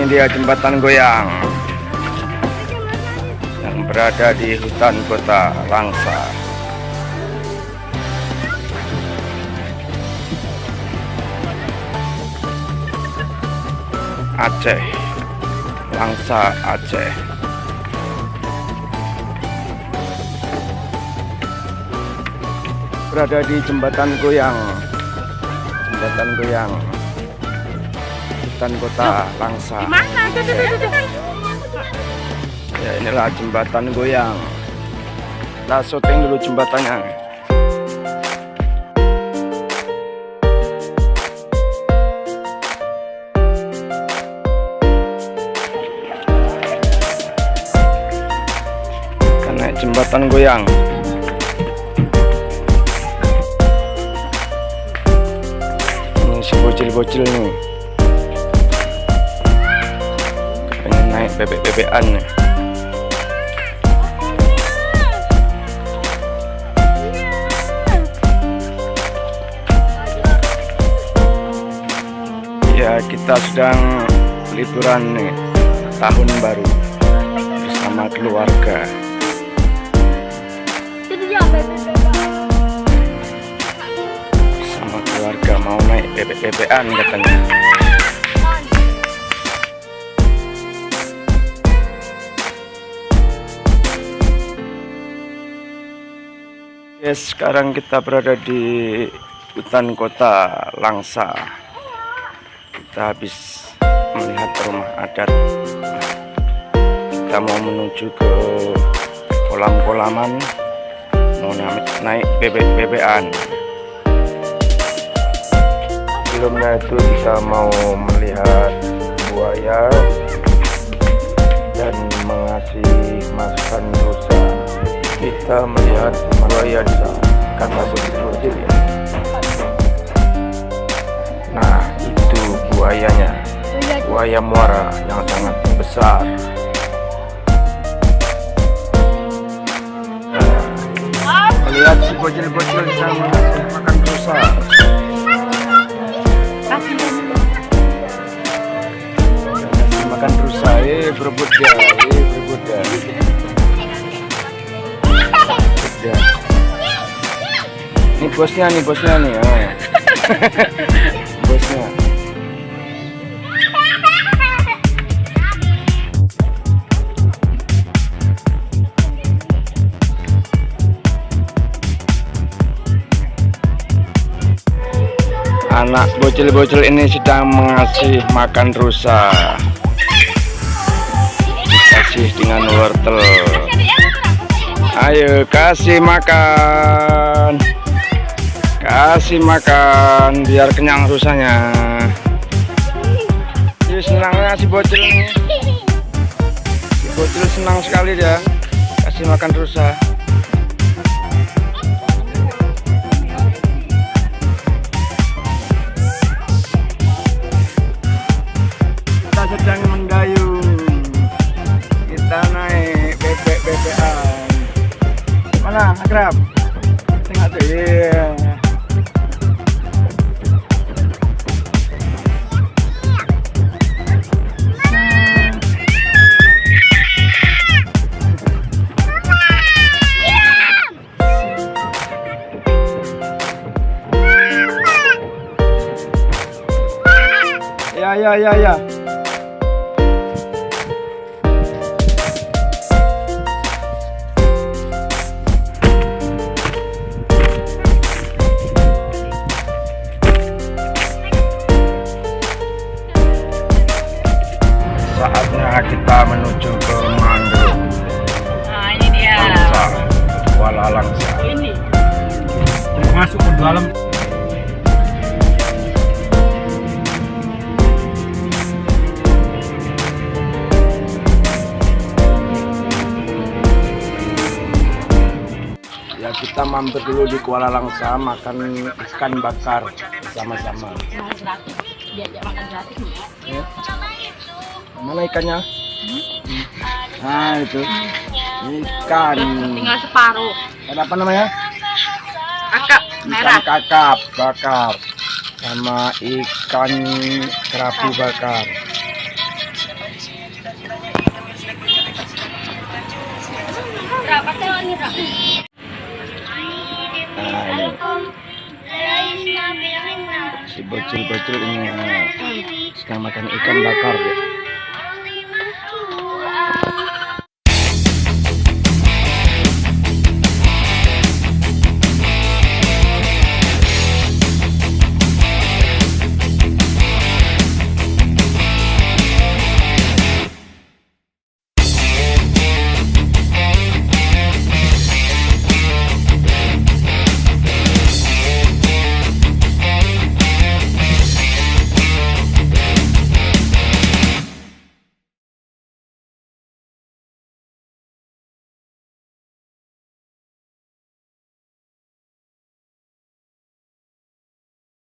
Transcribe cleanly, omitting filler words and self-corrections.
Ini dia jembatan goyang yang berada di hutan kota Langsa. Aceh, Langsa, Aceh. Berada di jembatan goyang, hutan kota Langsa. Gimana? Ya, inilah jembatan goyang. Kita syuting dulu jembatannya. Kita naik jembatan goyang. Ini si bocil-bocil nih, pengen naik bebek-bebekan nih. Ya, kita sedang liburan nih, tahun baru bersama keluarga. Bersama keluarga mau naik bebek-bebekan katanya. Yes, sekarang kita berada di hutan kota Langsa. Kita habis melihat rumah adat. Kita mau menuju ke kolam-kolaman, mau naik bebek-bebekan. Sebelumnya itu kita mau melihat buaya dan mengasih makan rusa. Kita melihat buaya di sana, kata bocil ya. Nah, itu buayanya, buaya muara yang sangat besar. Lihat si bocil-bocil yang makan rusa. Makan rusa, berebut dia, berebut dia. Ini bosnya nih, bosnya. Anak bocil-bocil ini sedang mengasih makan rusa. Dikasih dengan wortel. Ayo kasih makan. Kasih makan biar kenyang rusanya. Jadi senangnya si bocil ini. Si bocil senang sekali dia kasih makan rusa. Kita sedang menggayung. Kita naik bebek-bebekan. Mana Akrab? Tengok tuh. Iya. Ya. Saatnya kita menuju ke mangrove. Nah, ini dia. Langsa, Kuala Langsa. Ini. Masuk ke dalam. Ya, kita mampir dulu di Kuala Langsa makan ikan bakar bersama-sama. Diajak makan gratis. Ya. Mana ikannya? Nah, itu ikan. Tinggal separuh. Ada apa namanya? Kakap merah. Ikan kakap bakar sama ikan kerapu bakar. ini Pak. Nah, ini. Si bocil-bocil ini sedang makan ikan bakar ya.